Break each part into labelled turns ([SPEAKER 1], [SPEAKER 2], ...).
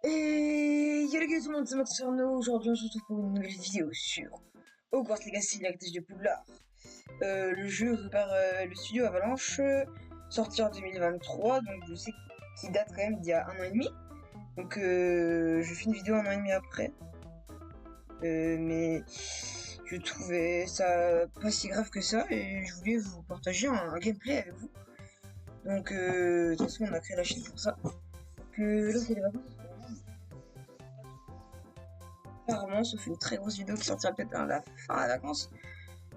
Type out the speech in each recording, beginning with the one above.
[SPEAKER 1] Et yo les gars, tout le monde, c'est Max Arnaud. Aujourd'hui, on se retrouve pour une nouvelle vidéo sur Hogwarts Legacy, l'héritage de Poudlard. Le jeu fait par le studio Avalanche, sorti en 2023, donc je sais qu'il date quand même d'il y a 1 an et demi. Donc je fais une vidéo 1 an et demi après. Mais je trouvais ça pas si grave que ça et je voulais vous partager un gameplay avec vous. Donc de toute façon, on a créé la chaîne pour ça. Que là, c'est les vacances. Rarement, sauf une très grosse vidéo qui sortira peut-être à la fin des vacances,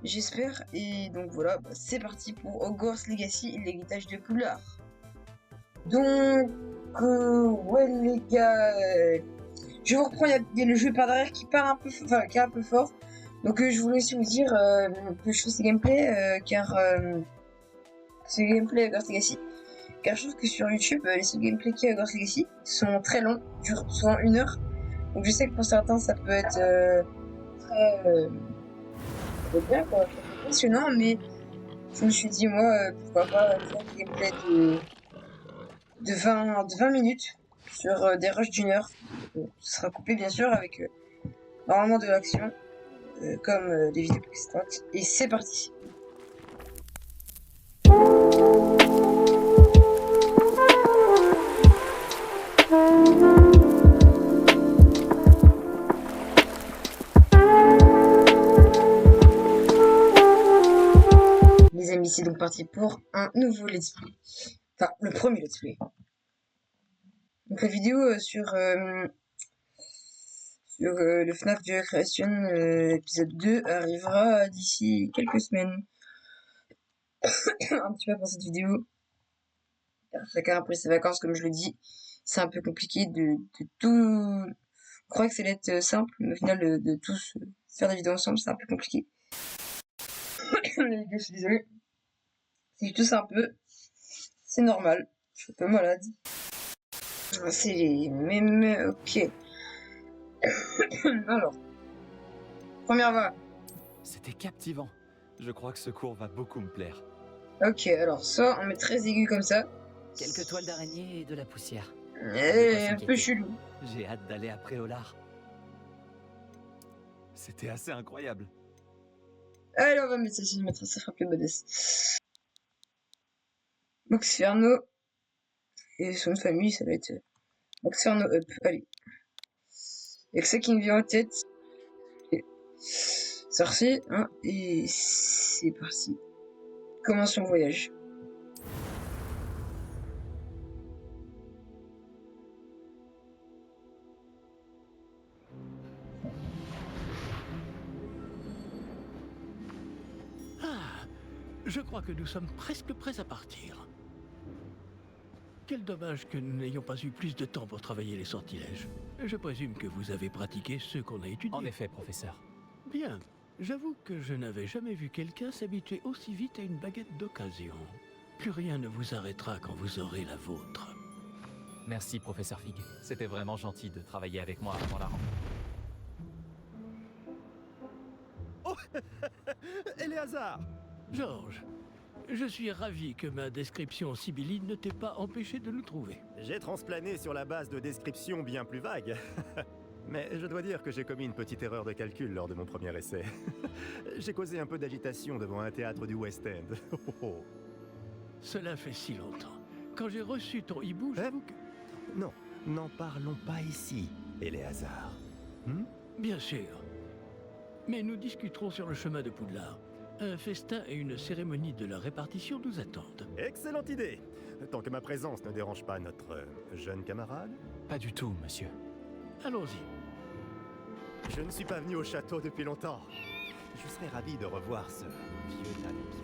[SPEAKER 1] j'espère. Et donc voilà, c'est parti pour Hogwarts Legacy, l'héritage de Poudlard. Donc, ouais les gars, je vous reprends, il y a le jeu par derrière qui part un peu, enfin qui est un peu fort. Donc je voulais aussi vous dire que je fais ces gameplays car ces gameplays Hogwarts Legacy. Car je trouve que sur YouTube, les seuls gameplays qui Hogwarts Legacy sont très longs, durent souvent 1 heure. Donc je sais que pour certains ça peut être très bien quoi, très impressionnant, mais je me suis dit moi pourquoi pas faire des gameplays de 20 minutes sur des rushs d'1 heure. Bon, ce sera coupé bien sûr avec normalement de l'action comme les vidéos précédentes. Et c'est parti. Les amis, c'est donc parti pour un nouveau let's play. Enfin, le premier let's play. Donc la vidéo sur le FNAF Duel Creation épisode 2 arrivera d'ici quelques semaines. Un petit peu pour cette vidéo. Chacun après ses vacances, comme je le dis, c'est un peu compliqué de tout. Je crois que c'est d'être simple, mais au final, de tous faire des vidéos ensemble, c'est un peu compliqué. Les gars, je suis désolée. Si je tousse un peu, c'est normal. Je suis un peu malade. C'est les mêmes. Ok. Alors, première voix.
[SPEAKER 2] C'était captivant. Je crois que ce cours va beaucoup me plaire.
[SPEAKER 1] Ok, alors soit on met très aigu comme ça.
[SPEAKER 2] Quelques toiles d'araignée et de la poussière.
[SPEAKER 1] Et un peu chelou.
[SPEAKER 2] J'ai hâte d'aller à Préolard. C'était assez incroyable.
[SPEAKER 1] Allez, on va mettre ça, je vais mettre ça, fera plus modeste. Moxferno. Et son nom de famille, ça va être Moxferno Up. Allez. Y'a que ça qui me vient en tête. Sorcier, hein, et c'est parti. Commençons le voyage.
[SPEAKER 3] Je crois que nous sommes presque prêts à partir. Quel dommage que nous n'ayons pas eu plus de temps pour travailler les sortilèges. Je présume que vous avez pratiqué ceux qu'on a étudiés.
[SPEAKER 2] En effet, professeur.
[SPEAKER 3] Bien. J'avoue que je n'avais jamais vu quelqu'un s'habituer aussi vite à une baguette d'occasion. Plus rien ne vous arrêtera quand vous aurez la vôtre.
[SPEAKER 2] Merci, professeur Fig. C'était vraiment gentil de travailler avec moi avant la rentrée.
[SPEAKER 4] Oh Éléazar!
[SPEAKER 3] Georges, je suis ravi que ma description sibylline ne t'ait pas empêché de nous trouver.
[SPEAKER 4] J'ai transplané sur la base de descriptions bien plus vagues. Mais je dois dire que j'ai commis une petite erreur de calcul lors de mon premier essai. J'ai causé un peu d'agitation devant un théâtre du West End.
[SPEAKER 3] Cela fait si longtemps. Quand j'ai reçu ton hibou, j'avoue que...
[SPEAKER 4] Non, n'en parlons pas ici, Éléazar.
[SPEAKER 3] Bien sûr. Mais nous discuterons sur le chemin de Poudlard. Un festin et une cérémonie de la répartition nous attendent.
[SPEAKER 4] Excellente idée! Tant que ma présence ne dérange pas notre jeune camarade.
[SPEAKER 2] Pas du tout, monsieur.
[SPEAKER 3] Allons-y.
[SPEAKER 4] Je ne suis pas venu au château depuis longtemps. Je serais ravi de revoir ce vieux tas de pierre.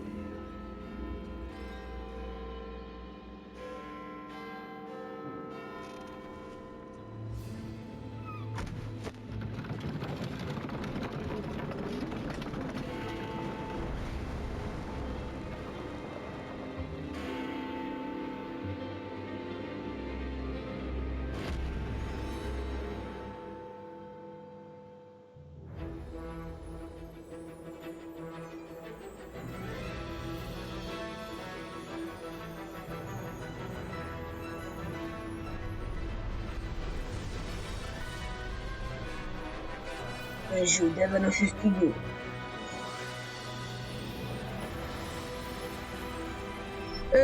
[SPEAKER 1] Je Devon of Studio.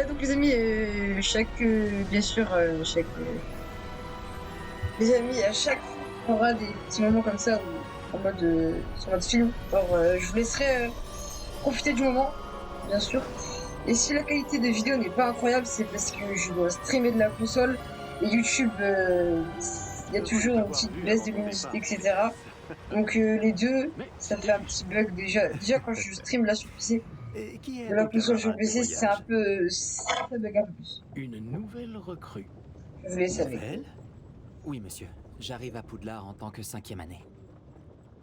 [SPEAKER 1] Donc les amis, bien sûr, les amis, à chaque fois, on aura des petits moments comme ça, sur mode film. Alors, je vous laisserai profiter du moment, bien sûr. Et si la qualité de vidéo n'est pas incroyable, c'est parce que je dois streamer de la console. Et YouTube, il y a toujours une petite baisse de luminosité, etc. Donc les deux, ça fait un petit bug déjà. Déjà quand je stream là sur PC,
[SPEAKER 4] Et qui est
[SPEAKER 1] de la
[SPEAKER 4] ton
[SPEAKER 1] console sur
[SPEAKER 4] camarade de
[SPEAKER 1] PC, c'est un
[SPEAKER 4] voyage?
[SPEAKER 1] peu... ça bug un peu plus.
[SPEAKER 3] Une nouvelle recrue.
[SPEAKER 1] Je vous laisse avec.
[SPEAKER 4] Nouvelle?
[SPEAKER 5] Oui, monsieur. J'arrive à Poudlard en tant que 5e année.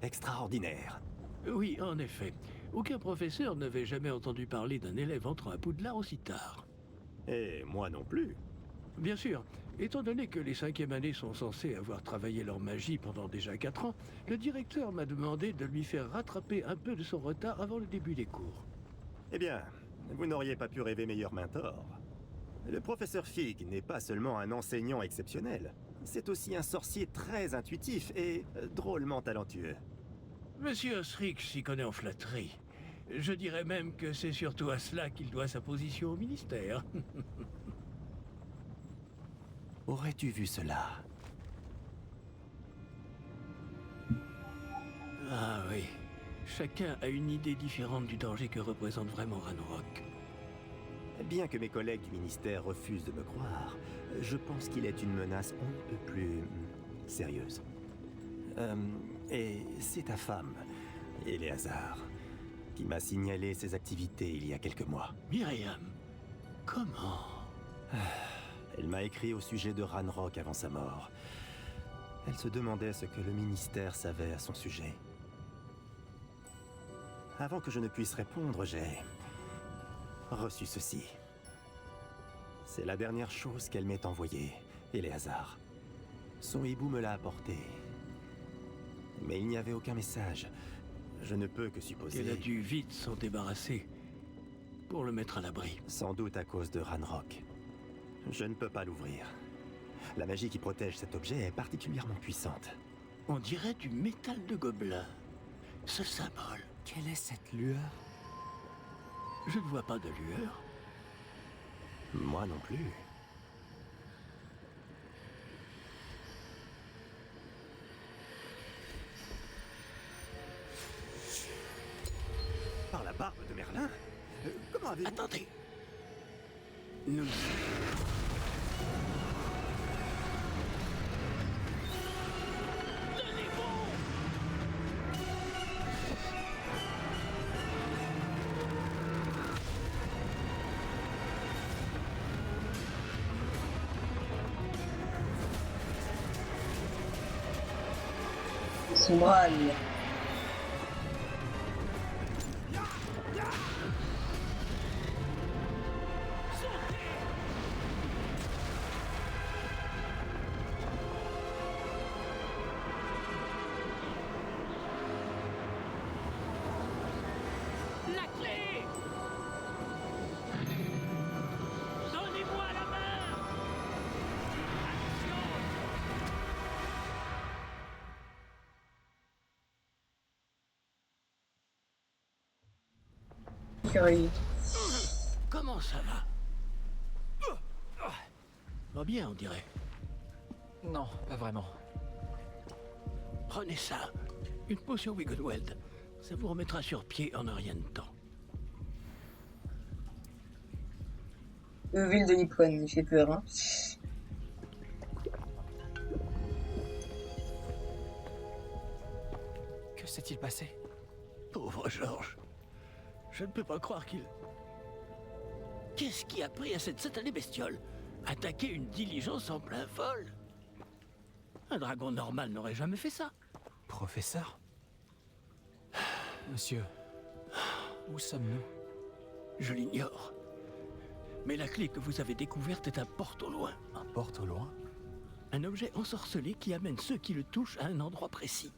[SPEAKER 4] Extraordinaire.
[SPEAKER 3] Oui, en effet. Aucun professeur n'avait jamais entendu parler d'un élève entrant à Poudlard aussi tard.
[SPEAKER 4] Et moi non plus.
[SPEAKER 3] Bien sûr, étant donné que les 5e années sont censés avoir travaillé leur magie pendant déjà 4 ans, le directeur m'a demandé de lui faire rattraper un peu de son retard avant le début des cours.
[SPEAKER 4] Eh bien, vous n'auriez pas pu rêver meilleur mentor. Le professeur Fig n'est pas seulement un enseignant exceptionnel, c'est aussi un sorcier très intuitif et drôlement talentueux.
[SPEAKER 3] Monsieur Osric s'y connaît en flatterie. Je dirais même que c'est surtout à cela qu'il doit sa position au ministère.
[SPEAKER 4] Aurais-tu vu cela?
[SPEAKER 3] Ah oui, chacun a une idée différente du danger que représente vraiment Ranrock.
[SPEAKER 4] Bien que mes collègues du ministère refusent de me croire, je pense qu'il est une menace on ne peut plus sérieuse. Et c'est ta femme, Eleazar, qui m'a signalé ses activités il y a quelques mois.
[SPEAKER 3] Myriam, comment?
[SPEAKER 4] Elle m'a écrit au sujet de Ranrock avant sa mort. Elle se demandait ce que le ministère savait à son sujet. Avant que je ne puisse répondre, j'ai reçu ceci. C'est la dernière chose qu'elle m'ait envoyée, Eleazar. Son hibou me l'a apporté. Mais il n'y avait aucun message. Je ne peux que supposer...
[SPEAKER 3] Qu'elle a dû vite s'en débarrasser pour le mettre à l'abri.
[SPEAKER 4] Sans doute à cause de Ranrock. Je ne peux pas l'ouvrir. La magie qui protège cet objet est particulièrement puissante.
[SPEAKER 3] On dirait du métal de gobelin. Ce symbole.
[SPEAKER 5] Quelle est cette lueur?
[SPEAKER 3] Je ne vois pas de lueur.
[SPEAKER 4] Moi non plus. Par la barbe de Merlin? Comment avez-vous...
[SPEAKER 3] Attendez. Nous...
[SPEAKER 1] Son bras, lui.
[SPEAKER 3] La clé! Donnez-moi la main!
[SPEAKER 1] Curieux.
[SPEAKER 3] Comment ça va? Va bien, on dirait.
[SPEAKER 2] Non, pas vraiment.
[SPEAKER 3] Prenez ça. Une potion Wiggleweld. Ça vous remettra sur pied en un rien de temps.
[SPEAKER 1] Ville de l'icône, il fait peur, hein.
[SPEAKER 2] Que s'est-il passé?
[SPEAKER 3] Pauvre Georges. Je ne peux pas croire qu'il... Qu'est-ce qui a pris à cette satanée bestiole? Attaquer une diligence en plein vol? Un dragon normal n'aurait jamais fait ça.
[SPEAKER 2] Professeur? Monsieur, où sommes-nous?
[SPEAKER 3] Je l'ignore. Mais la clé que vous avez découverte est un porte au loin.
[SPEAKER 2] Un porte au loin?
[SPEAKER 3] Un objet ensorcelé qui amène ceux qui le touchent à un endroit précis.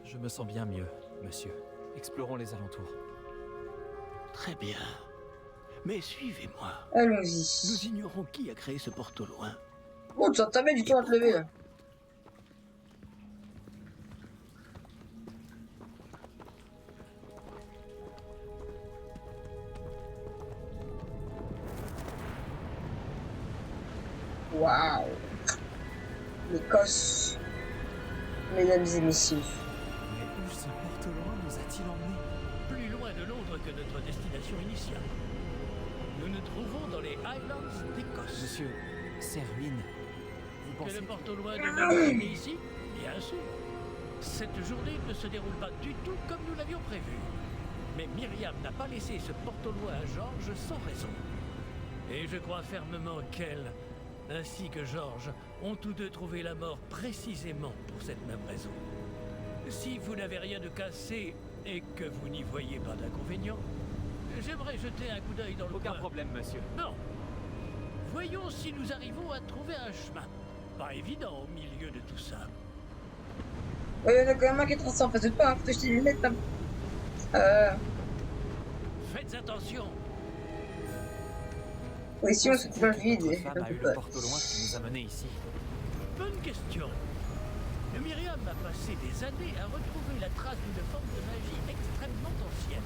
[SPEAKER 2] Je me sens bien mieux, monsieur. Explorons les alentours.
[SPEAKER 3] Très bien. Mais suivez-moi.
[SPEAKER 1] Allons-y.
[SPEAKER 3] Nous ignorons qui a créé ce porte au loin.
[SPEAKER 1] Oh, tu t'entamais du tout à te lever là. Waouh. L'Écosse. Mesdames et messieurs.
[SPEAKER 5] Mais où ce porte-loin nous a-t-il emmenés?
[SPEAKER 3] Plus loin de Londres que notre destination initiale. Nous nous trouvons dans les Highlands d'Écosse.
[SPEAKER 5] Monsieur, ces ruines. Vous
[SPEAKER 3] Que
[SPEAKER 5] pensez
[SPEAKER 3] le porte-loin devait nous amener ici? Bien sûr. Cette journée ne se déroule pas du tout comme nous l'avions prévu. Mais Myriam n'a pas laissé ce porte-loin à Georges sans raison. Et je crois fermement qu'elle, ainsi que Georges, ont tous deux trouvé la mort précisément pour cette même raison. Si vous n'avez rien de cassé et que vous n'y voyez pas d'inconvénient, j'aimerais jeter un coup d'œil dans le
[SPEAKER 2] Aucun
[SPEAKER 3] coin.
[SPEAKER 2] problème, monsieur.
[SPEAKER 3] Bon. Voyons si nous arrivons à trouver un chemin. Pas évident au milieu de tout ça.
[SPEAKER 1] Ouais, il y en a quand même un qui est tracé en face de toi, hein. Faut t'acheter des lunettes là.
[SPEAKER 3] Faites attention.
[SPEAKER 1] Oui, si on se trouve dans le
[SPEAKER 5] que
[SPEAKER 1] vide.
[SPEAKER 5] votre
[SPEAKER 1] J'ai
[SPEAKER 5] femme
[SPEAKER 1] un
[SPEAKER 5] a
[SPEAKER 1] peu
[SPEAKER 5] eu le
[SPEAKER 1] peur.
[SPEAKER 5] porte-loin qui nous a menés ici?
[SPEAKER 3] Bonne question. Myriam a passé des années à retrouver la trace d'une forme de magie extrêmement ancienne.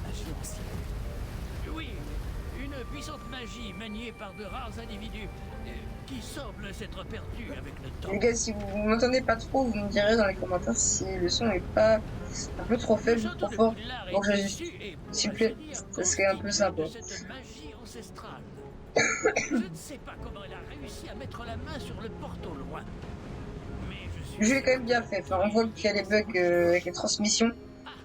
[SPEAKER 5] Magie ancienne.
[SPEAKER 3] Oui, une puissante magie maniée par de rares individus qui semble s'être perdue avec le temps.
[SPEAKER 1] Les gars, si vous m'entendez pas trop, vous me direz dans les commentaires si le son est pas un peu trop
[SPEAKER 3] Le
[SPEAKER 1] faible ou
[SPEAKER 3] château
[SPEAKER 1] trop
[SPEAKER 3] de
[SPEAKER 1] fort.
[SPEAKER 3] Poudlard
[SPEAKER 1] Donc,
[SPEAKER 3] est
[SPEAKER 1] j'ajuste.
[SPEAKER 3] issu et, pour
[SPEAKER 1] S'il vous
[SPEAKER 3] ainsi
[SPEAKER 1] plaît,
[SPEAKER 3] dire,
[SPEAKER 1] ça serait un peu
[SPEAKER 3] constitué
[SPEAKER 1] sympa.
[SPEAKER 3] de cette magie ancestrale. Je ne sais pas comment elle a réussi à mettre la main sur le porte au loin. Mais je suis
[SPEAKER 1] Le jeu est quand même bien fait. Enfin, on voit qu'il y a des bugs avec les transmissions.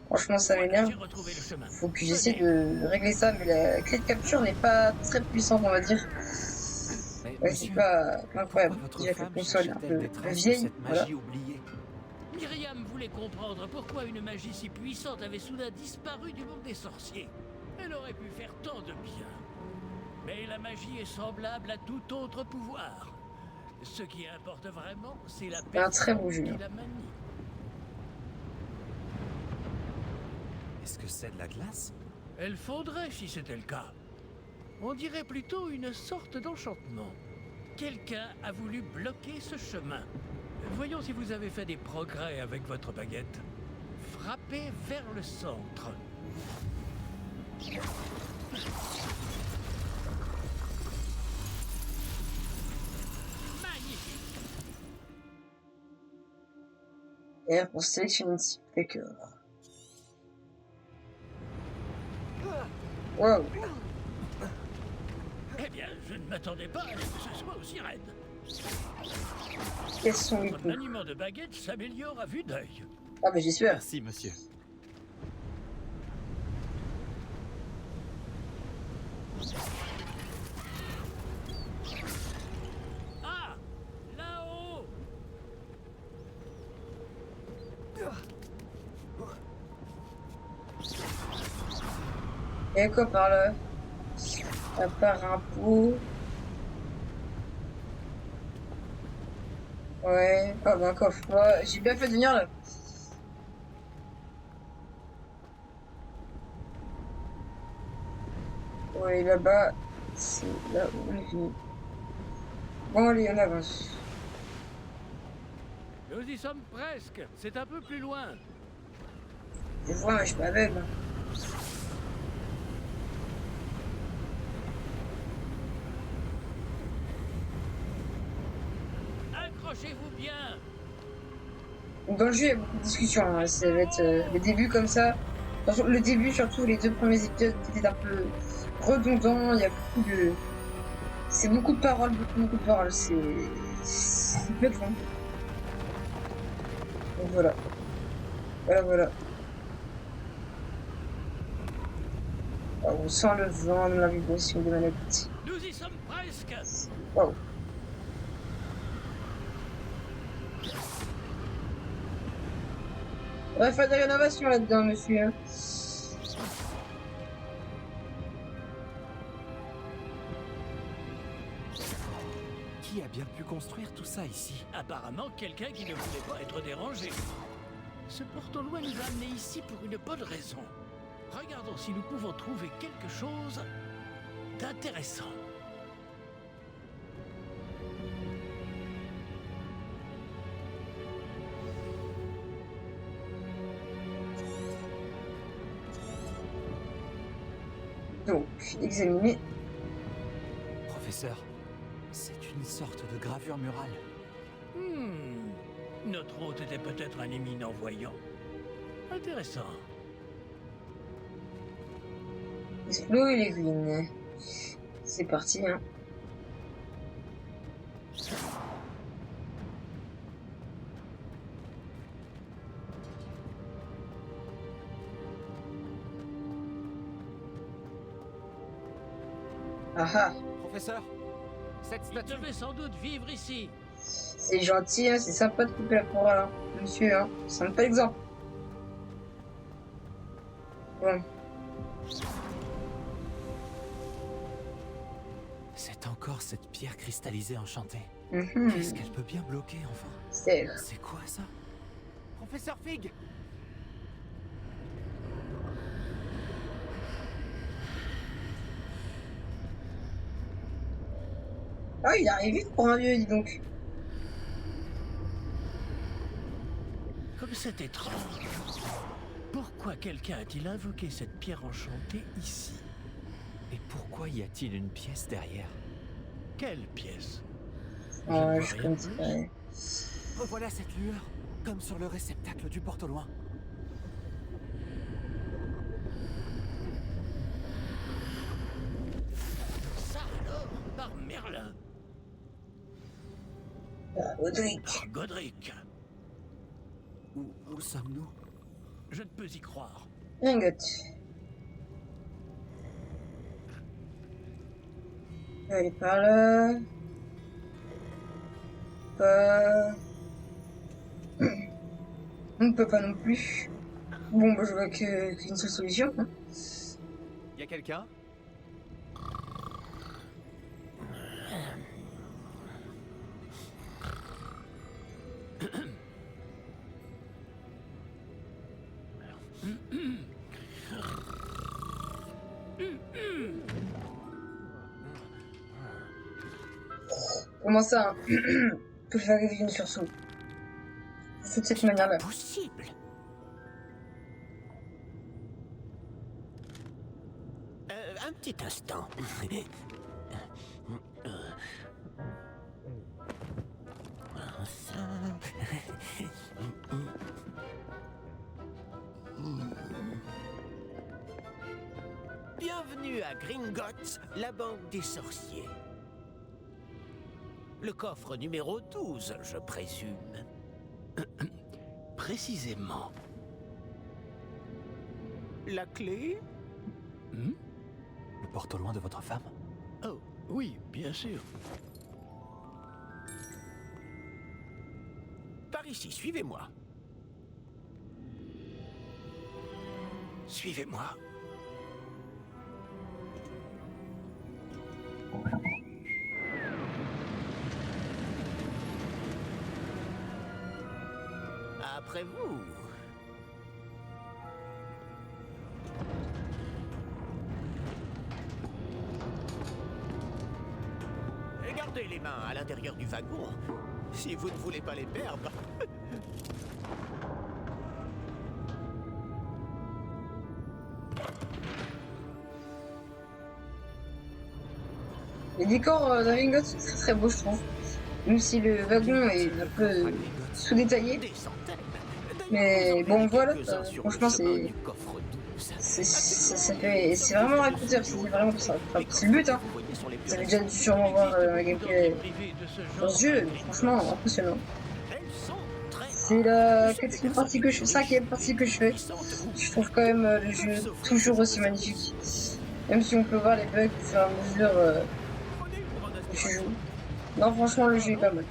[SPEAKER 1] Franchement, ça
[SPEAKER 3] voilà,
[SPEAKER 1] m'énerve.
[SPEAKER 3] j'ai retrouvé le chemin.
[SPEAKER 1] Faut que j'essaie de régler ça, mais la clé de capture n'est pas très puissante, on va dire.
[SPEAKER 5] Mais
[SPEAKER 1] Ouais, c'est
[SPEAKER 5] monsieur,
[SPEAKER 1] pas
[SPEAKER 5] pourquoi
[SPEAKER 1] incroyable.
[SPEAKER 5] votre
[SPEAKER 1] Déjà que la
[SPEAKER 5] femme
[SPEAKER 1] console est un
[SPEAKER 5] cherche-t-elle
[SPEAKER 1] peu
[SPEAKER 5] des traces de
[SPEAKER 1] vieille,
[SPEAKER 5] cette
[SPEAKER 1] voilà.
[SPEAKER 5] magie oubliée?
[SPEAKER 3] Myriam voulait comprendre pourquoi une magie si puissante avait soudain disparu du monde des sorciers. Elle aurait pu faire tant de bien. Mais la magie est semblable à tout autre pouvoir. Ce qui importe vraiment, c'est la
[SPEAKER 1] C'est un très beau
[SPEAKER 3] personne
[SPEAKER 1] jeu.
[SPEAKER 3] qui la manie.
[SPEAKER 5] Est-ce que c'est de la glace?
[SPEAKER 3] Elle faudrait si c'était le cas. On dirait plutôt une sorte d'enchantement. Quelqu'un a voulu bloquer ce chemin. Voyons si vous avez fait des progrès avec votre baguette. Frappez vers le centre. Magnifique.
[SPEAKER 1] Et pour sélectionner une type de cœur. Wow.
[SPEAKER 3] Eh bien, je ne m'attendais pas à ce que ce soit aussi raide.
[SPEAKER 1] Quels sont les
[SPEAKER 3] Votre
[SPEAKER 1] coups?
[SPEAKER 3] maniement de baguette s'améliore à vue d'œil.
[SPEAKER 1] Ah bah j'espère.
[SPEAKER 5] Merci, monsieur.
[SPEAKER 3] Ah, là-haut.
[SPEAKER 1] Il y a quoi par là? À part un pot. Ouais. Ah bah un coffre. Ouais, j'ai bien fait de venir là. Ouais, là-bas, c'est là où on est fini. Bon, allez, on avance.
[SPEAKER 3] Nous y sommes presque. C'est un peu plus loin.
[SPEAKER 1] Je vois, mais je suis pas aveugle.
[SPEAKER 3] Accrochez-vous bien.
[SPEAKER 1] Dans le jeu, il y a beaucoup de discussions. Hein. Ça va être le début comme ça. Attention, le début, surtout les 2 premiers épisodes, c'était un peu redondant. Il y a beaucoup de. C'est beaucoup de paroles, beaucoup de paroles. C'est peut être long. Donc voilà. Voilà. Ah, on sent le vent dans la vibration des manettes.
[SPEAKER 3] Nous y sommes presque.
[SPEAKER 1] Waouh. On va faire des rénovations là-dedans, monsieur.
[SPEAKER 5] Qui a bien pu construire tout ça ici?
[SPEAKER 3] Apparemment, quelqu'un qui ne voulait pas être dérangé. Ce porte-loin nous a amenés ici pour une bonne raison. Regardons si nous pouvons trouver quelque chose d'intéressant.
[SPEAKER 1] Donc, examiner.
[SPEAKER 5] Professeur, c'est une sorte de gravure murale.
[SPEAKER 3] Notre hôte était peut-être un éminent voyant. Intéressant.
[SPEAKER 1] Explo et les ruines. C'est parti, hein. Ah ah,
[SPEAKER 5] Professeur, cette
[SPEAKER 3] Il
[SPEAKER 5] statue...
[SPEAKER 3] devait sans doute vivre ici.
[SPEAKER 1] c'est gentil, hein, c'est sympa de couper la chorale, hein. Monsieur, hein. C'est un bel exemple. Bon,
[SPEAKER 5] C'est encore cette pierre cristallisée enchantée.
[SPEAKER 1] mhm,
[SPEAKER 5] Qu'est-ce qu'elle peut bien bloquer, enfin?
[SPEAKER 1] c'est...
[SPEAKER 5] C'est quoi, ça? Professeur Fig!
[SPEAKER 1] Ah, il est arrivé pour un vieux, dis donc.
[SPEAKER 3] Comme c'est étrange. Pourquoi quelqu'un a-t-il invoqué cette pierre enchantée ici?
[SPEAKER 5] Et pourquoi y a-t-il une pièce derrière?
[SPEAKER 3] Quelle pièce?
[SPEAKER 1] Ah,
[SPEAKER 3] ne
[SPEAKER 1] je
[SPEAKER 3] vois rien
[SPEAKER 1] connais pas.
[SPEAKER 5] Revoilà cette lueur, comme sur le réceptacle du porte au loin.
[SPEAKER 3] Ça alors, par Merlin,
[SPEAKER 1] Ah, Audric.
[SPEAKER 3] par Godric.
[SPEAKER 5] Où sommes-nous?
[SPEAKER 3] Je ne peux y croire.
[SPEAKER 1] Ringot. Allez, par là. Pas... On ne peut pas non plus. Bon, bah, je vois qu'une seule solution, hein.
[SPEAKER 5] Y a quelqu'un?
[SPEAKER 1] Comment ça, hein? On peut faire une sursaut. C'est de cette manière-là.
[SPEAKER 5] Possible!
[SPEAKER 3] Un petit instant.
[SPEAKER 6] Bienvenue à Gringotts, la banque des sorciers. Le coffre numéro 12, je présume.
[SPEAKER 3] Précisément.
[SPEAKER 6] La clé?
[SPEAKER 5] Le porte au loin de votre femme?
[SPEAKER 3] Oh, oui, bien sûr.
[SPEAKER 6] Par ici, suivez-moi. Suivez-moi. Après vous. Et gardez les mains à l'intérieur du wagon, si vous ne voulez pas les perdre.
[SPEAKER 1] Les décors de Ringot sont très très beaux, je trouve. Même si le wagon est un peu sous-détaillé.
[SPEAKER 6] Des centaines.
[SPEAKER 1] Mais bon, voilà, franchement,
[SPEAKER 6] c'est
[SPEAKER 1] ça fait... C'est vraiment raconté, c'est vraiment ça. Enfin, c'est le but, hein. Vous avez déjà dû sûrement voir un gameplay dans ce jeu, mais franchement, impressionnant. C'est la quatrième partie que je fais, cinquième partie que je fais. Je trouve quand même le jeu toujours aussi magnifique. Même si on peut voir les bugs au fur et à mesure que je joue. Non, franchement, le jeu est pas mal.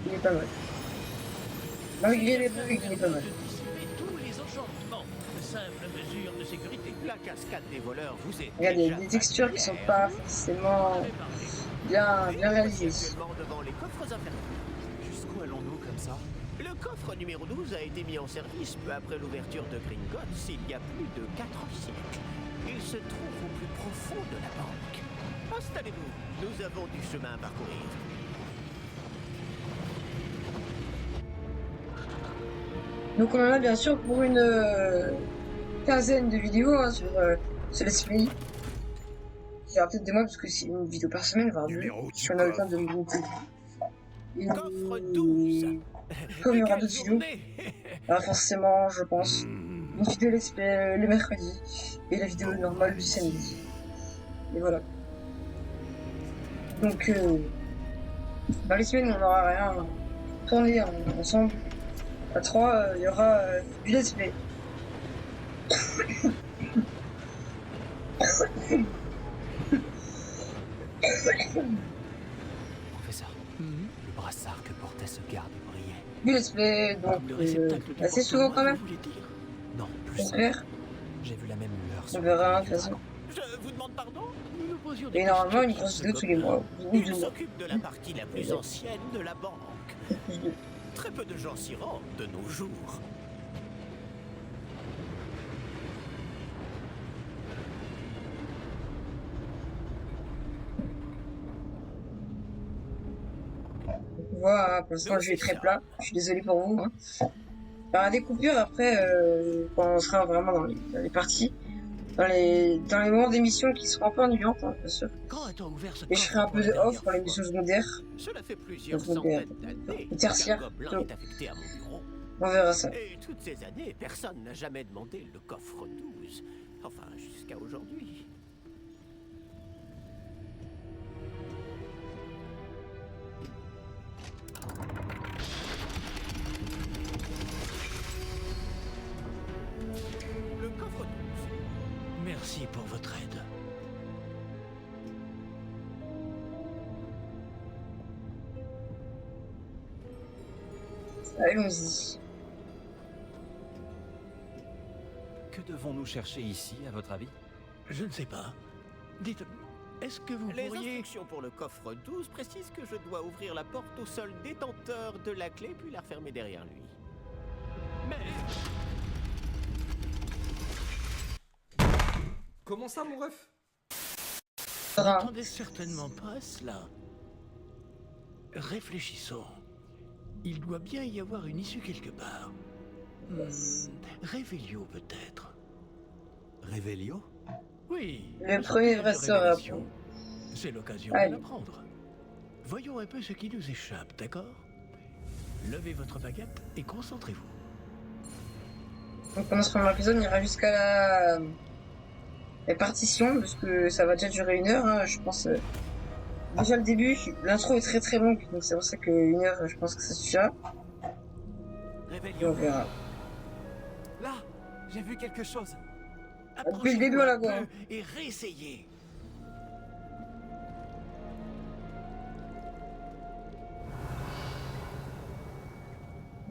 [SPEAKER 1] Il est pas mal. Malgré les bugs, il est pas mal.
[SPEAKER 3] Tous les enchantements, de simples mesures de sécurité.
[SPEAKER 6] La cascade des voleurs vous est
[SPEAKER 1] Regarde, il y a
[SPEAKER 6] déjà
[SPEAKER 1] des textures qui sont pas forcément bien réalisées.
[SPEAKER 6] actuellement devant les coffres infernaux.
[SPEAKER 5] Jusqu'où allons-nous comme ça?
[SPEAKER 6] Le coffre numéro 12 a été mis en service peu après l'ouverture de Gringotts il y a plus de 4 siècles. Il se trouve au plus profond de la banque. Installez-vous, nous avons du chemin à parcourir.
[SPEAKER 1] Donc on en a bien sûr pour une quinzaine de vidéos hein, sur Let's Play. il y aura peut-être des mois parce que c'est une vidéo par semaine, voire deux.
[SPEAKER 4] Numéro
[SPEAKER 1] Si
[SPEAKER 4] du
[SPEAKER 1] on a le temps
[SPEAKER 4] coffre.
[SPEAKER 1] de me monter. Et
[SPEAKER 6] Coffre 12.
[SPEAKER 1] comme il y aura
[SPEAKER 6] Quelle
[SPEAKER 1] d'autres vidéos,
[SPEAKER 6] journée.
[SPEAKER 1] bah forcément, je pense,
[SPEAKER 3] Hmm.
[SPEAKER 1] une vidéo le mercredi et la vidéo normale du samedi. Et voilà. Donc, dans les semaines, on n'aura rien tourné ensemble. À 3, il y aura du let's play.
[SPEAKER 2] Professeur,
[SPEAKER 3] Mhm.
[SPEAKER 2] le brassard que portait ce garde brillait.
[SPEAKER 1] Du let's play, donc
[SPEAKER 3] Le réceptacle du
[SPEAKER 1] assez souvent
[SPEAKER 3] porte-loin,
[SPEAKER 1] quand même.
[SPEAKER 3] vous voulez dire?
[SPEAKER 2] Non, plus
[SPEAKER 1] J'espère.
[SPEAKER 2] simple. J'ai vu la même lueur
[SPEAKER 1] On
[SPEAKER 2] sur
[SPEAKER 1] verra,
[SPEAKER 2] le
[SPEAKER 1] de toute façon.
[SPEAKER 6] Je vous demande pardon?
[SPEAKER 3] Nous nous posions des
[SPEAKER 1] Et normalement, une
[SPEAKER 3] questions
[SPEAKER 1] grosse
[SPEAKER 3] sur
[SPEAKER 1] vidéo
[SPEAKER 3] ce
[SPEAKER 1] tous les mois. Ou
[SPEAKER 6] Il
[SPEAKER 1] 2 mois.
[SPEAKER 6] s'occupe de la partie la plus ancienne de la banque.
[SPEAKER 1] Plus de-
[SPEAKER 6] Très peu de gens s'y rendent de nos jours.
[SPEAKER 1] Voilà, pour l'instant, le jeu est très plat. Je suis désolé pour vous. Hein. Il y aura des coupures après, quand on sera vraiment dans les parties. Dans les moments d'émission qui seront un peu ennuyantes, hein, bien sûr.
[SPEAKER 3] Quand a-t-on ouvert ce
[SPEAKER 1] Et je ferai un
[SPEAKER 3] coffre
[SPEAKER 1] peu de
[SPEAKER 3] pour la
[SPEAKER 1] off pour les
[SPEAKER 3] dernière
[SPEAKER 1] missions
[SPEAKER 3] fois?
[SPEAKER 1] secondaires.
[SPEAKER 6] Cela fait plusieurs
[SPEAKER 1] Donc,
[SPEAKER 6] centaines d'années
[SPEAKER 1] le tertiaire,
[SPEAKER 6] qu'un gobelin
[SPEAKER 1] plutôt.
[SPEAKER 6] est affecté à mon bureau.
[SPEAKER 1] On verra ça.
[SPEAKER 6] Et toutes ces années, personne n'a jamais demandé le coffre 12. Enfin, jusqu'à aujourd'hui. Le coffre 12.
[SPEAKER 3] Merci pour votre aide.
[SPEAKER 1] Allons-y.
[SPEAKER 2] Que devons-nous chercher ici, à votre avis?
[SPEAKER 3] Je ne sais pas. Dites, est-ce que vous
[SPEAKER 6] Les
[SPEAKER 3] pourriez...
[SPEAKER 6] instructions pour le coffre 12 précisent que je dois ouvrir la porte au seul détenteur de la clé puis la refermer derrière lui. Mais
[SPEAKER 5] Comment ça, mon ref?
[SPEAKER 3] Vous
[SPEAKER 1] Brun.
[SPEAKER 3] n'attendez certainement pas à cela. Réfléchissons. Il doit bien y avoir une issue quelque part. Révélio peut-être.
[SPEAKER 2] Révélio?
[SPEAKER 3] Oui.
[SPEAKER 1] Le
[SPEAKER 3] nous
[SPEAKER 1] premier
[SPEAKER 3] sommes
[SPEAKER 1] vrai
[SPEAKER 3] de
[SPEAKER 1] sort à
[SPEAKER 3] révélation. C'est l'occasion de
[SPEAKER 1] Allez.
[SPEAKER 3] l'apprendre. Voyons un peu ce qui nous échappe, d'accord? Levez votre baguette et concentrez-vous.
[SPEAKER 1] Donc pendant ce premier épisode, on ira jusqu'à la partition, parce que ça va déjà durer 1 heure, hein, je pense. Déjà le début, l'intro est très très longue, donc c'est pour ça que 1 heure, je pense que ça suffira. Et on
[SPEAKER 6] Révélio.
[SPEAKER 1] verra.
[SPEAKER 2] Là, j'ai vu quelque chose.
[SPEAKER 1] Depuis le début, on la voit, hein.
[SPEAKER 3] Et réessayez.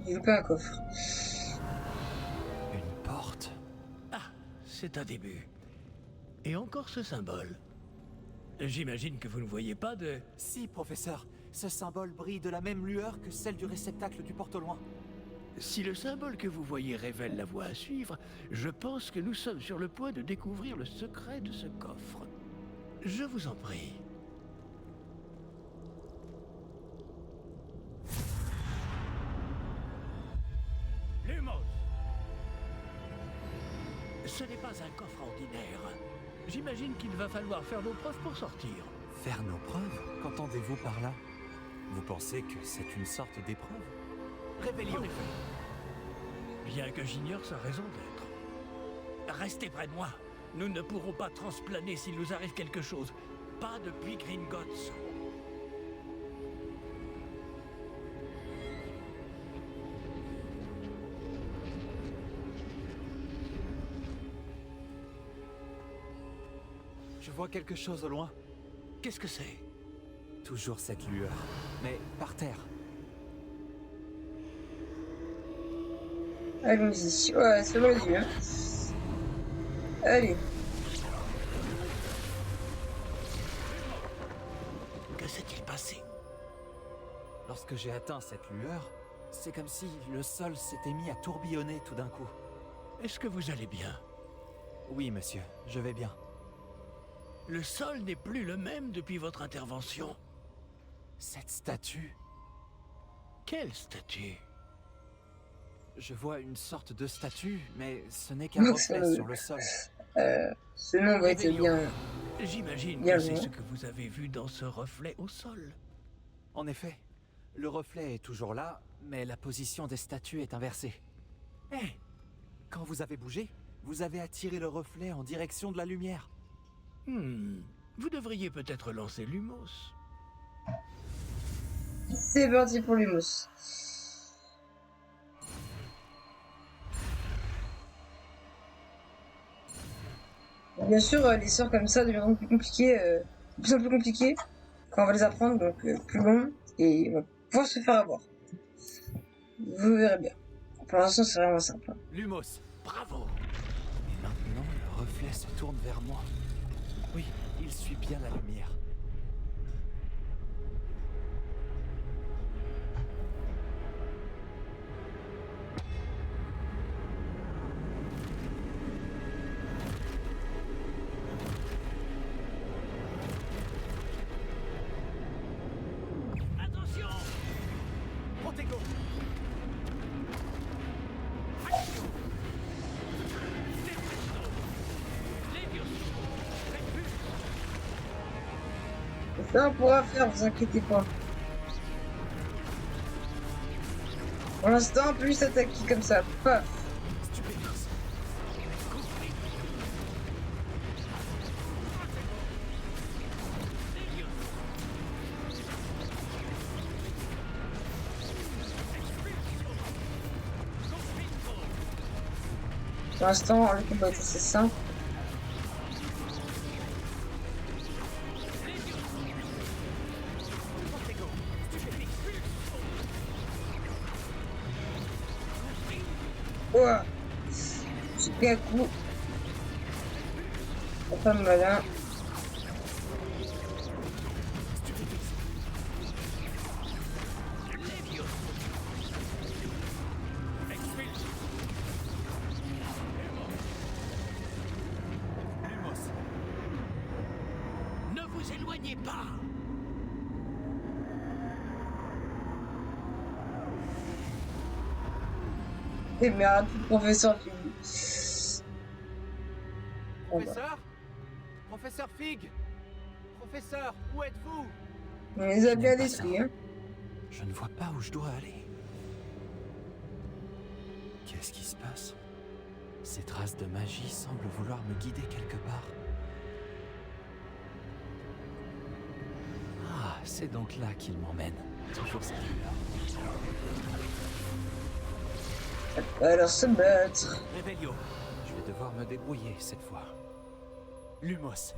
[SPEAKER 1] J'ai loupé un coffre.
[SPEAKER 2] Une porte.
[SPEAKER 3] Ah, c'est un début. Et encore ce symbole. J'imagine que vous ne voyez pas de...
[SPEAKER 5] Si, professeur. Ce symbole brille de la même lueur que celle du réceptacle du porte-loin.
[SPEAKER 3] Si le symbole que vous voyez révèle la voie à suivre, je pense que nous sommes sur le point de découvrir le secret de ce coffre. Je vous en prie. Lumos! Ce n'est pas un coffre ordinaire. J'imagine qu'il va falloir faire nos preuves pour sortir.
[SPEAKER 5] Faire nos preuves? Qu'entendez-vous par là? Vous pensez que c'est une sorte d'épreuve?
[SPEAKER 3] En effet. Bien que j'ignore sa raison d'être. Restez près de moi. Nous ne pourrons pas transplaner s'il nous arrive quelque chose. Pas depuis Gringotts.
[SPEAKER 5] Je vois quelque chose au loin.
[SPEAKER 3] Qu'est-ce que c'est?
[SPEAKER 5] Toujours cette lueur. Mais par terre.
[SPEAKER 1] Allons-y. Ouais, c'est bon les yeux. Hein. Allez.
[SPEAKER 3] Que s'est-il passé?
[SPEAKER 5] Lorsque j'ai atteint cette lueur, c'est comme si le sol s'était mis à tourbillonner tout d'un coup.
[SPEAKER 3] Est-ce que vous allez bien?
[SPEAKER 5] Oui, monsieur, je vais bien.
[SPEAKER 3] Le sol n'est plus le même depuis votre intervention.
[SPEAKER 5] Cette statue,
[SPEAKER 3] Quelle statue?
[SPEAKER 5] je vois une sorte de statue, mais ce n'est qu'un
[SPEAKER 1] Donc,
[SPEAKER 5] reflet
[SPEAKER 1] c'est-
[SPEAKER 5] sur le sol.
[SPEAKER 1] Ce nom va être bien.
[SPEAKER 3] J'imagine
[SPEAKER 1] Bien
[SPEAKER 3] que c'est
[SPEAKER 1] joué.
[SPEAKER 3] ce que vous avez vu dans ce reflet au sol.
[SPEAKER 5] En effet, le reflet est toujours là, mais la position des statues est inversée. Eh, quand vous avez bougé, vous avez attiré le reflet en direction de la lumière.
[SPEAKER 3] Vous devriez peut-être lancer Lumos.
[SPEAKER 1] C'est parti pour l'humus. Bien sûr, les sorts comme ça deviendront plus compliqués, de plus en plus compliqués quand on va les apprendre, donc plus long, et on va pouvoir se faire avoir. Vous verrez bien. Pour l'instant, c'est vraiment simple. Hein.
[SPEAKER 5] Lumos.
[SPEAKER 3] Bravo!
[SPEAKER 5] Et maintenant, le reflet se tourne vers moi. Oui, il suit bien la lumière.
[SPEAKER 3] Attention!
[SPEAKER 5] Protego.
[SPEAKER 1] Ça, on pourra faire, vous inquiétez pas. Pour l'instant, plus attaquer comme ça. Paf.
[SPEAKER 5] Stupéfix.
[SPEAKER 1] Pour l'instant, le combat est assez simple. Ouah. J'ai pris un coup. C'est pas malin.
[SPEAKER 5] Lumos.
[SPEAKER 3] Ne vous éloignez pas!
[SPEAKER 1] Et merde, professeur Fig. Bon, bah,
[SPEAKER 5] Professeur? Professeur Fig? Professeur, où êtes-vous?
[SPEAKER 1] on les a
[SPEAKER 5] Je
[SPEAKER 1] bien
[SPEAKER 5] n'aime pas
[SPEAKER 1] détruits,
[SPEAKER 5] ça.
[SPEAKER 1] hein.
[SPEAKER 5] Je ne vois pas où je dois aller. Qu'est-ce qui se passe? Ces traces de magie semblent vouloir me guider quelque part. Ah, c'est donc là qu'il m'emmène. Toujours cette lueur.
[SPEAKER 1] Alors se battre.
[SPEAKER 5] Revelio. Je vais devoir me débrouiller cette fois. Lumos.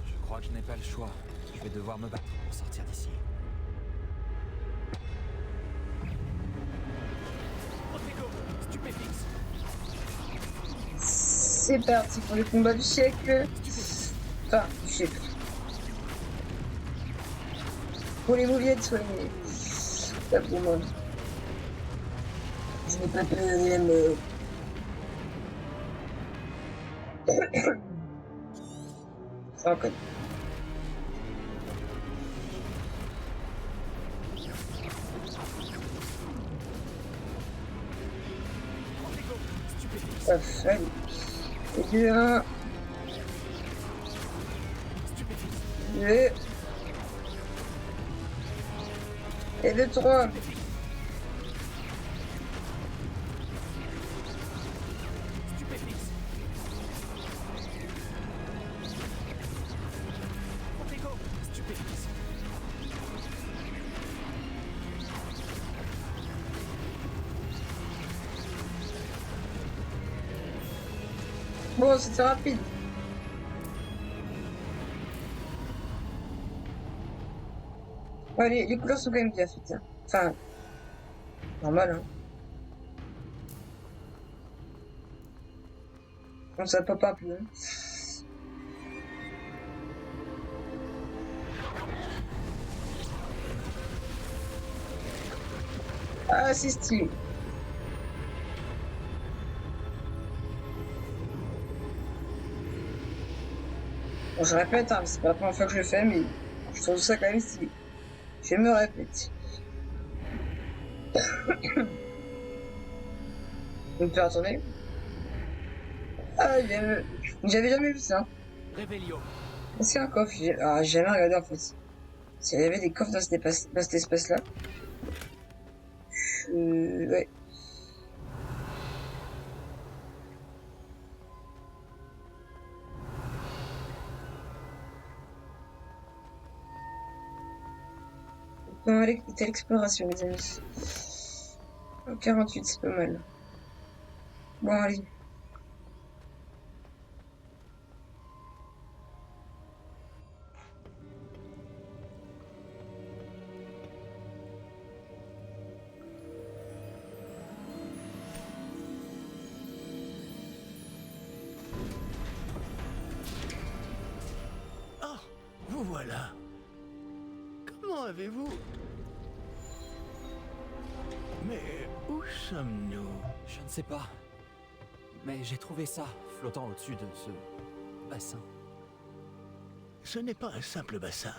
[SPEAKER 5] Je crois que je n'ai pas le choix. Je vais devoir me battre pour sortir d'ici. Protego, Stupéfix.
[SPEAKER 1] C'est parti pour le combat du siècle. Enfin, du siècle. Pour les mauviettes, soyez. Pas pour moi. Je n'ai pas peur de la mort. Ça encore.
[SPEAKER 5] Protego, Stupéfix.
[SPEAKER 1] Parfait. Et du 1,
[SPEAKER 5] Stupéfix.
[SPEAKER 1] 2. Et de 3.
[SPEAKER 5] Stupéfix. Protego, Stupéfix.
[SPEAKER 1] Bon, c'était rapide. Ouais, les couleurs sont quand même bien faites. Hein. Enfin, normal. Hein. Bon, ça pop un peu. Hein. Ah, c'est stylé. Bon, je répète, hein, c'est pas la première fois que je le fais, mais je trouve ça quand même stylé. Je Je me répète. On peut attendre. Ah, j'avais jamais vu ça.
[SPEAKER 3] Réveillon.
[SPEAKER 1] C'est un coffre. J'ai jamais regardé en fait. S'il y avait des coffres dans cet espace-là. Ouais. Bon, allez, c'était l'exploration, les amis. 48, c'est pas mal. Bon, allez.
[SPEAKER 3] Oh, vous voilà. Comment avez-vous... Mais où sommes-nous?
[SPEAKER 5] Je ne sais pas. Mais j'ai trouvé ça, flottant au-dessus de ce bassin.
[SPEAKER 3] Ce n'est pas un simple bassin.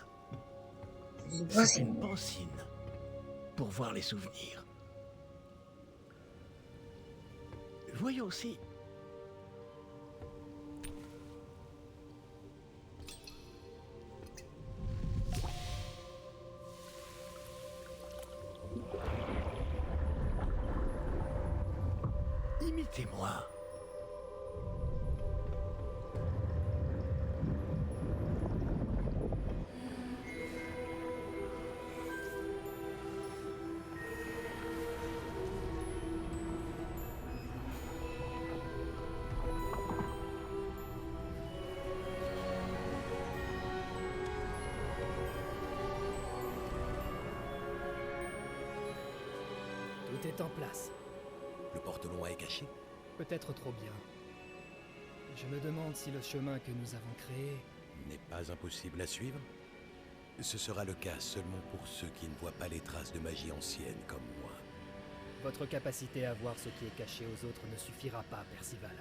[SPEAKER 1] Ouais,
[SPEAKER 3] C'est une pancine. Pour voir les souvenirs. Voyons si... Imitez-moi.
[SPEAKER 7] Tout est en place.
[SPEAKER 8] Le porte-loin est caché?
[SPEAKER 7] Peut-être trop bien. Je me demande si le chemin que nous avons créé...
[SPEAKER 8] N'est pas impossible à suivre? Ce sera le cas seulement pour ceux qui ne voient pas les traces de magie ancienne comme moi.
[SPEAKER 7] Votre capacité à voir ce qui est caché aux autres ne suffira pas, Percival.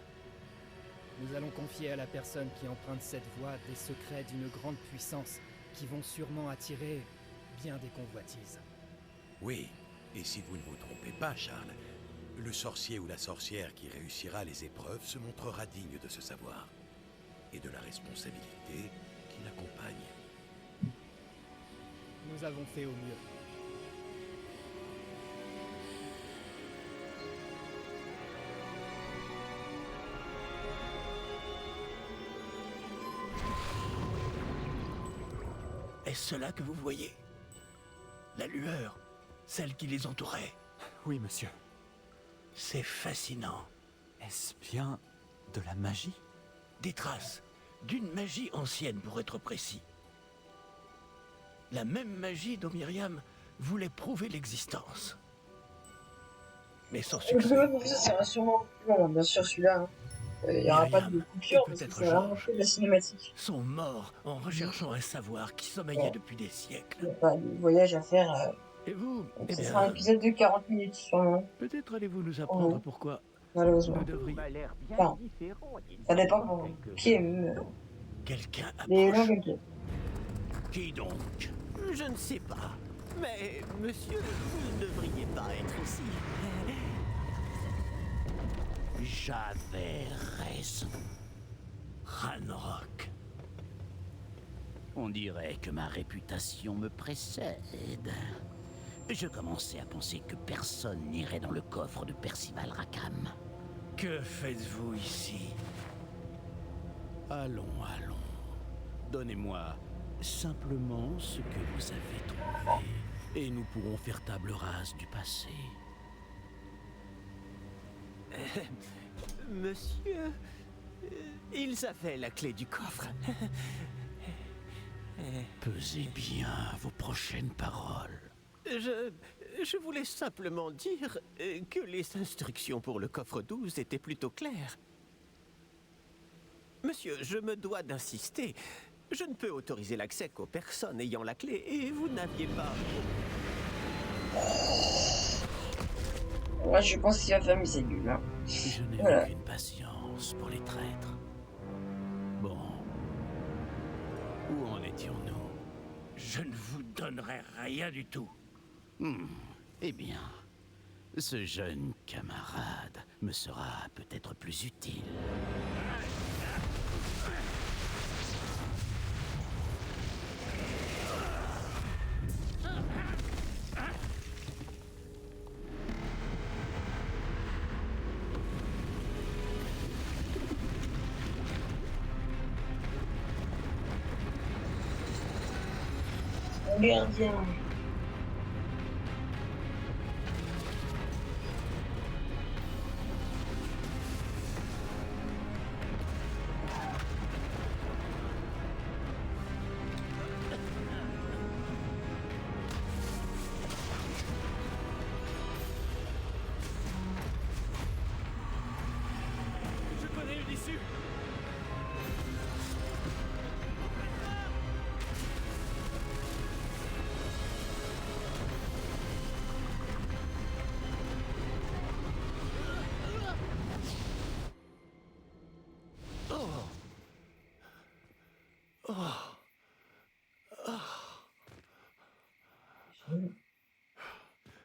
[SPEAKER 7] Nous allons confier à la personne qui emprunte cette voie des secrets d'une grande puissance qui vont sûrement attirer bien des convoitises.
[SPEAKER 8] Oui, et si vous ne vous trompez pas, Charles, le sorcier ou la sorcière qui réussira les épreuves se montrera digne de ce savoir et de la responsabilité qui l'accompagne.
[SPEAKER 7] Nous avons fait au mieux.
[SPEAKER 3] Est-ce cela que vous voyez? La lueur, celle qui les entourait.
[SPEAKER 5] Oui, monsieur.
[SPEAKER 3] C'est fascinant.
[SPEAKER 5] Est-ce bien de la magie?
[SPEAKER 3] Des traces d'une magie ancienne pour être précis. La même magie dont Myriam voulait prouver l'existence. Mais sans
[SPEAKER 1] Le
[SPEAKER 3] succès.
[SPEAKER 1] premier professeur sera sûrement plus long, bien sûr, celui-là. Il n'y aura pas de coupure,
[SPEAKER 3] et
[SPEAKER 1] parce que
[SPEAKER 3] peut-être
[SPEAKER 1] c'est vraiment
[SPEAKER 3] Georges.
[SPEAKER 1] que de la cinématique.
[SPEAKER 3] Sont morts en recherchant un savoir qui sommeillait
[SPEAKER 1] Ouais.
[SPEAKER 3] depuis des
[SPEAKER 1] Il n'y
[SPEAKER 3] siècles.
[SPEAKER 1] a pas de voyage à faire.
[SPEAKER 3] Et vous,
[SPEAKER 1] Donc
[SPEAKER 3] eh
[SPEAKER 1] ce sera un
[SPEAKER 3] bien,
[SPEAKER 1] épisode de 40 minutes, sûrement,
[SPEAKER 3] peut-être allez-vous nous apprendre
[SPEAKER 1] Oh.
[SPEAKER 3] pourquoi
[SPEAKER 1] malheureusement.
[SPEAKER 3] nous devrions...
[SPEAKER 1] Enfin, ça dépend pour qui est
[SPEAKER 3] Quelqu'un
[SPEAKER 1] les
[SPEAKER 3] approche.
[SPEAKER 1] longs gameplays.
[SPEAKER 6] Qui donc? Je ne sais pas. Mais, monsieur, vous ne devriez pas être ici.
[SPEAKER 3] J'avais raison. Ranrock.
[SPEAKER 9] On dirait que ma réputation me précède. Je commençais à penser que personne n'irait dans le coffre de Percival Rackham.
[SPEAKER 3] Que faites-vous ici?
[SPEAKER 9] Allons, allons. Donnez-moi simplement ce que vous avez trouvé, et nous pourrons faire table rase du passé.
[SPEAKER 6] Monsieur, ils avaient la clé du coffre.
[SPEAKER 9] Pesez bien vos prochaines paroles.
[SPEAKER 6] Je voulais simplement dire que les instructions pour le coffre 12 étaient plutôt claires. Monsieur, je me dois d'insister. Je ne peux autoriser l'accès qu'aux personnes ayant la clé, et vous n'aviez pas...
[SPEAKER 1] Moi, je pense qu'il va faire ses gueules. Hein.
[SPEAKER 9] Je n'ai
[SPEAKER 1] Voilà.
[SPEAKER 9] aucune patience pour les traîtres. Bon. Où en étions-nous?
[SPEAKER 3] Je ne vous donnerai rien du tout.
[SPEAKER 9] Eh bien, ce jeune camarade me sera peut-être plus utile.
[SPEAKER 1] Gardien.
[SPEAKER 3] Je connais une issue.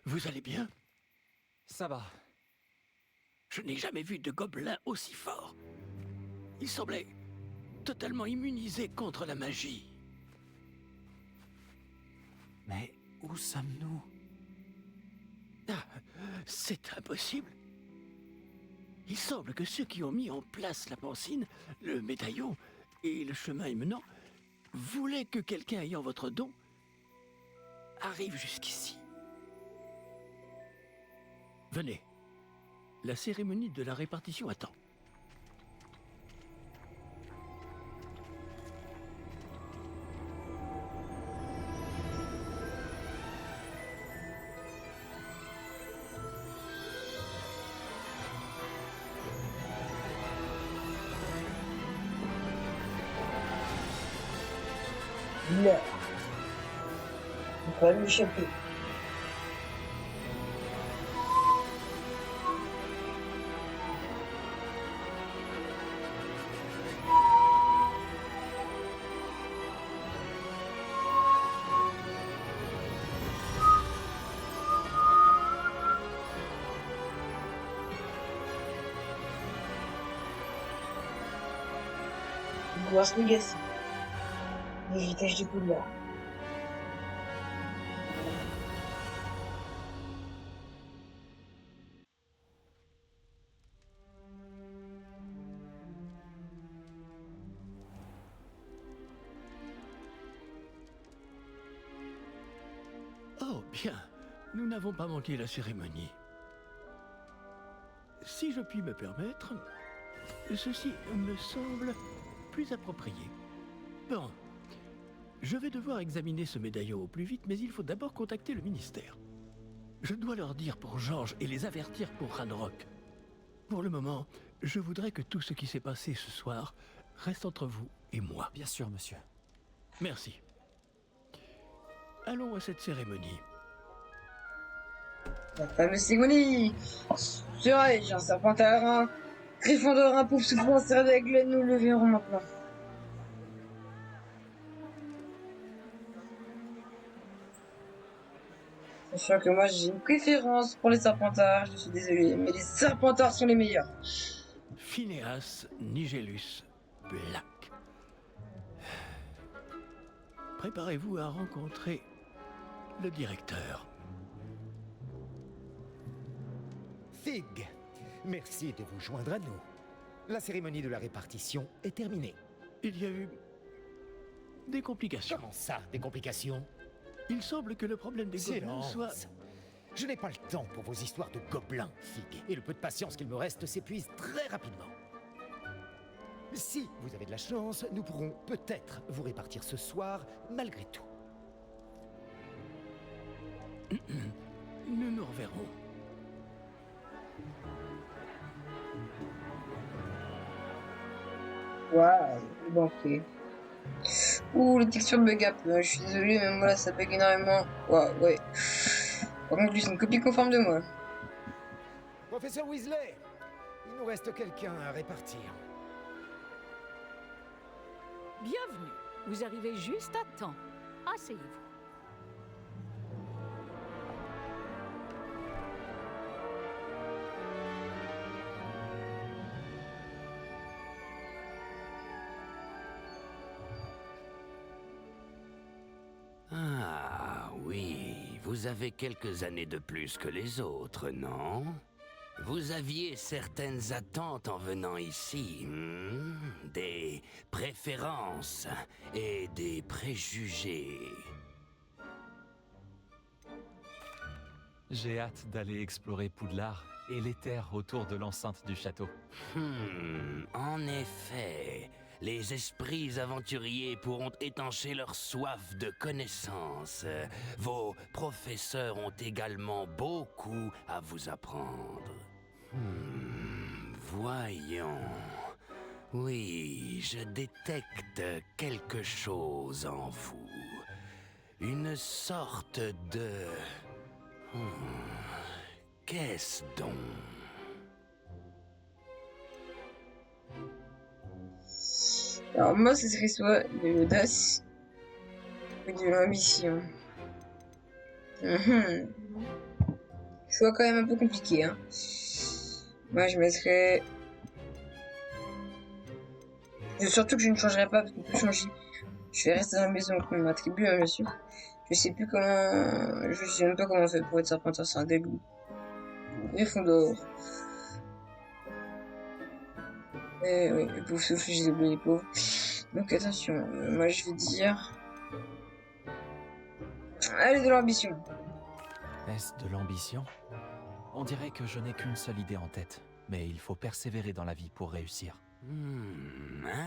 [SPEAKER 3] Vous allez bien?
[SPEAKER 5] Ça va.
[SPEAKER 3] Je n'ai jamais vu de gobelin aussi fort. Il semblait totalement immunisé contre la magie.
[SPEAKER 5] Mais où sommes-nous?
[SPEAKER 3] Ah, c'est impossible. Il semble que ceux qui ont mis en place la pancine, le médaillon et le chemin émenant voulaient que quelqu'un ayant votre don arrive jusqu'ici. Venez. La cérémonie de la répartition attend.
[SPEAKER 1] Là. On va lui échapper. Hogwarts Legacy. L'héritage de Poudlard.
[SPEAKER 3] Oh, bien. Nous n'avons pas manqué la cérémonie. Si je puis me permettre, ceci me semble plus approprié. Bon. Je vais devoir examiner ce médaillon au plus vite, mais il faut d'abord contacter le ministère. Je dois leur dire pour Georges et les avertir pour Ranrock. Pour le moment, je voudrais que tout ce qui s'est passé ce soir reste entre vous et moi.
[SPEAKER 5] Bien sûr, monsieur.
[SPEAKER 3] Merci. Allons à cette cérémonie.
[SPEAKER 1] La fameuse cérémonie. C'est vrai, j'ai un serpentard, un Gryffondor, un pouf soufflant serré d'aigle, nous le verrons maintenant. Sachant que moi j'ai une préférence pour les serpentards, je suis désolé, mais les serpentards sont les meilleurs.
[SPEAKER 3] Phineas Nigellus Black. Préparez-vous à rencontrer le directeur.
[SPEAKER 10] Fig, merci de vous joindre à nous. La cérémonie de la répartition est terminée.
[SPEAKER 3] Il y a eu des complications.
[SPEAKER 10] Comment ça, des complications?
[SPEAKER 3] Il semble que le problème des gobelins soit...
[SPEAKER 10] Je n'ai pas le temps pour vos histoires de gobelins, Fig, et le peu de patience qu'il me reste s'épuise très rapidement. Si vous avez de la chance, nous pourrons peut-être vous répartir ce soir, malgré tout.
[SPEAKER 3] Nous nous reverrons.
[SPEAKER 1] Waouh, le banquier. Ouh, les textures bug up. Je suis désolé, mais moi là ça bug énormément. Waouh, ouais. Par contre, lui, c'est une copie conforme de moi.
[SPEAKER 10] Professeur Weasley, il nous reste quelqu'un à répartir.
[SPEAKER 11] Bienvenue. Vous arrivez juste à temps. Asseyez-vous.
[SPEAKER 9] Ah oui, vous avez quelques années de plus que les autres, non? Vous aviez certaines attentes en venant ici, des préférences et des préjugés.
[SPEAKER 2] J'ai hâte d'aller explorer Poudlard et les terres autour de l'enceinte du château.
[SPEAKER 9] En effet, les esprits aventuriers pourront étancher leur soif de connaissances. Vos professeurs ont également beaucoup à vous apprendre. Voyons. Oui, je détecte quelque chose en vous. Une sorte de... Qu'est-ce donc?
[SPEAKER 1] Alors moi, ce serait soit de l'audace ou de l'ambition. Choix quand même un peu compliqué, hein. Moi, je mettrais... Et surtout que je ne changerai pas, parce qu'on peut changer. Je vais rester dans la maison qu'on m'attribue, hein, bien sûr. Je sais plus comment... Je sais même pas comment on fait pour être serpentin, c'est un dégoût. Les fonds d'or. Eh oui, le pauvre souffle, j'ai oublié les pauvres. Donc attention, moi je vais dire... Allez, de l'ambition.
[SPEAKER 2] Est-ce de l'ambition? On dirait que je n'ai qu'une seule idée en tête, mais il faut persévérer dans la vie pour réussir.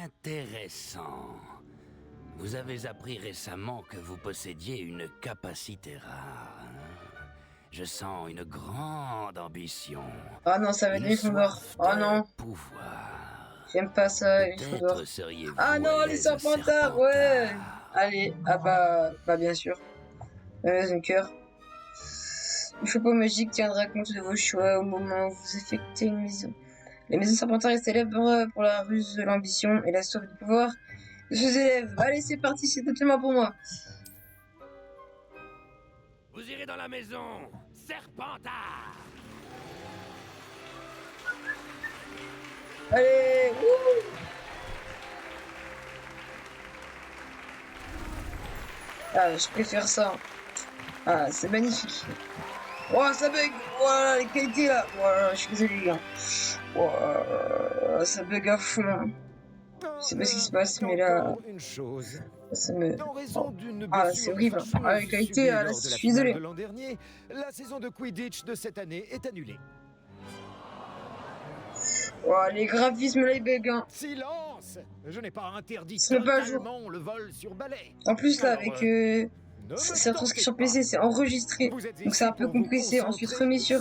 [SPEAKER 9] Intéressant. Vous avez appris récemment que vous possédiez une capacité rare. Je sens une grande ambition.
[SPEAKER 1] Ah non, ça va être les fonds d'or. Oh non. J'aime pas ça, les fonds d'or. Ah non, les serpentards, ouais. Allez, ah bah bien sûr. La maison cœur. Le chapeau magique tiendra compte de vos choix au moment où vous effectuez une maison. Les maisons serpentards est célèbre pour la ruse de l'ambition et la soif de pouvoir de ses élèves. Allez, c'est parti, c'est totalement pour moi.
[SPEAKER 9] Vous irez dans la maison, Serpentard.
[SPEAKER 1] Allez, wouh. Ah, je préfère ça. Ah, c'est magnifique. Oh, ça bug. Voilà, les qualités là. Voilà, je suis désolé, les gars. Oh, ça bug à fond. Je sais pas ce qui se passe, mais là... Ça me... Oh. Ah, c'est horrible. Ah, les qualités, là, je suis désolé.
[SPEAKER 10] De l'an dernier, la saison de Quidditch de cette année est annulée.
[SPEAKER 1] Oh, les graphismes là, ils bug, hein.
[SPEAKER 10] Silence! Je n'ai pas interdit
[SPEAKER 1] C'est pas à jour.
[SPEAKER 10] le vol sur balai.
[SPEAKER 1] En plus, là, avec... c'est un truc sur PC, c'est enregistré. Donc c'est un peu compressé, ensuite remis sur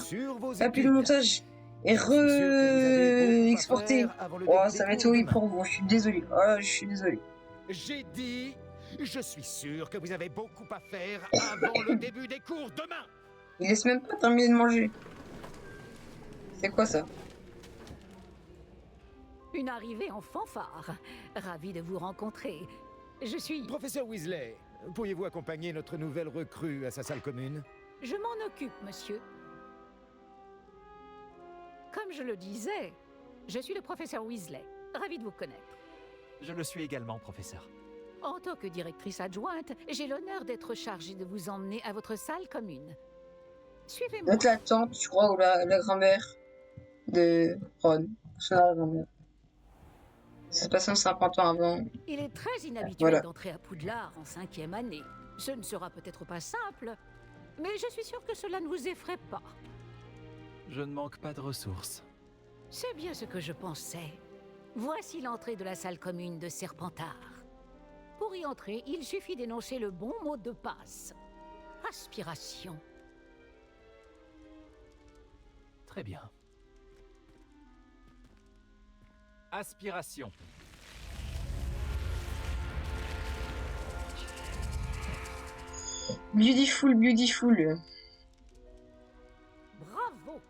[SPEAKER 1] appui de montage et re-exporté. Oh, ça va être horrible pour vous, je suis désolé. Oh, je suis désolé.
[SPEAKER 10] J'ai dit, je suis sûr que vous avez beaucoup à faire avant le début des cours demain.
[SPEAKER 1] Il laisse même pas terminer de manger. C'est quoi ça?
[SPEAKER 11] Une arrivée en fanfare. Ravi de vous rencontrer. Je suis...
[SPEAKER 10] Professeur Weasley, pourriez-vous accompagner notre nouvelle recrue à sa salle commune?
[SPEAKER 11] Je m'en occupe, monsieur. Comme je le disais, je suis le professeur Weasley. Ravi de vous connaître.
[SPEAKER 2] Je le suis également, professeur.
[SPEAKER 11] En tant que directrice adjointe, j'ai l'honneur d'être chargée de vous emmener à votre salle commune. Suivez-moi.
[SPEAKER 1] Donc la tante, je crois, ou la grand-mère de Ron. C'est la grand-mère. Ça se passe en 50 ans avant.
[SPEAKER 11] Il est très inhabituel d'entrer à Poudlard en 5e année. Ce ne sera peut-être pas simple, mais je suis sûre que cela ne vous effraie pas.
[SPEAKER 2] Je ne manque pas de ressources.
[SPEAKER 11] C'est bien ce que je pensais. Voici l'entrée de la salle commune de Serpentard. Pour y entrer, il suffit d'énoncer le bon mot de passe. Aspiration.
[SPEAKER 2] Très bien. Aspiration.
[SPEAKER 1] Beautiful, beautiful.
[SPEAKER 11] Bravo.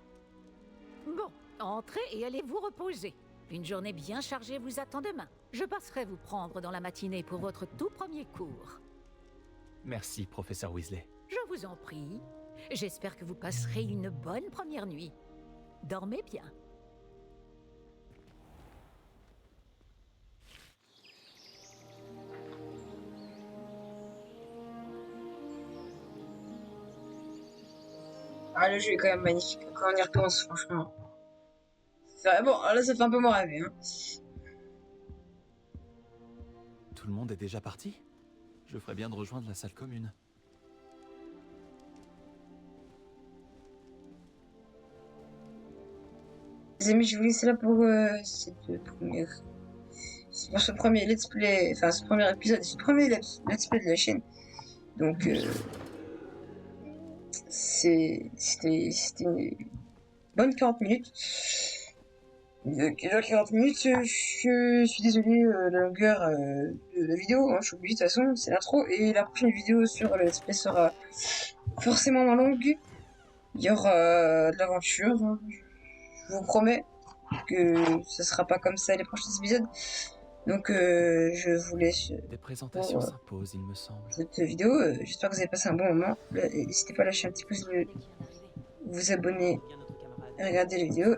[SPEAKER 11] Bon, entrez et allez vous reposer. Une journée bien chargée vous attend demain. Je passerai vous prendre dans la matinée pour votre tout premier cours.
[SPEAKER 2] Merci, professeur Weasley.
[SPEAKER 11] Je vous en prie. J'espère que vous passerez une bonne première nuit. Dormez bien.
[SPEAKER 1] Ah, le jeu est quand même magnifique quand on y repense, franchement. Bon, là, ça fait un peu moins rêver. Hein.
[SPEAKER 2] Tout le monde est déjà parti? Je ferais bien de rejoindre la salle commune.
[SPEAKER 1] Les amis, je vous laisse là pour pour ce premier let's play, enfin ce premier épisode, ce premier let's play de la chaîne. Donc c'était une bonne 40 minutes. 40 minutes, je suis désolé la longueur de la vidéo, hein, je suis obligé de toute façon, c'est l'intro, et la prochaine vidéo sur le let's play sera forcément moins longue. Il y aura de l'aventure, hein. Je vous promets que ce sera pas comme ça les prochains épisodes. Donc je vous laisse
[SPEAKER 2] des présentations s'imposent, il me semble.
[SPEAKER 1] Cette vidéo. J'espère que vous avez passé un bon moment. N'hésitez pas à lâcher un petit pouce bleu, vous abonner et regarder les vidéos.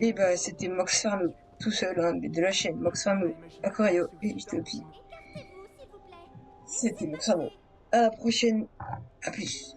[SPEAKER 1] Et bah c'était Mox Farno, tout seul, hein, de la chaîne Mox Farno, Aquario et Utopie. C'était Mox Farno. À la prochaine, à plus.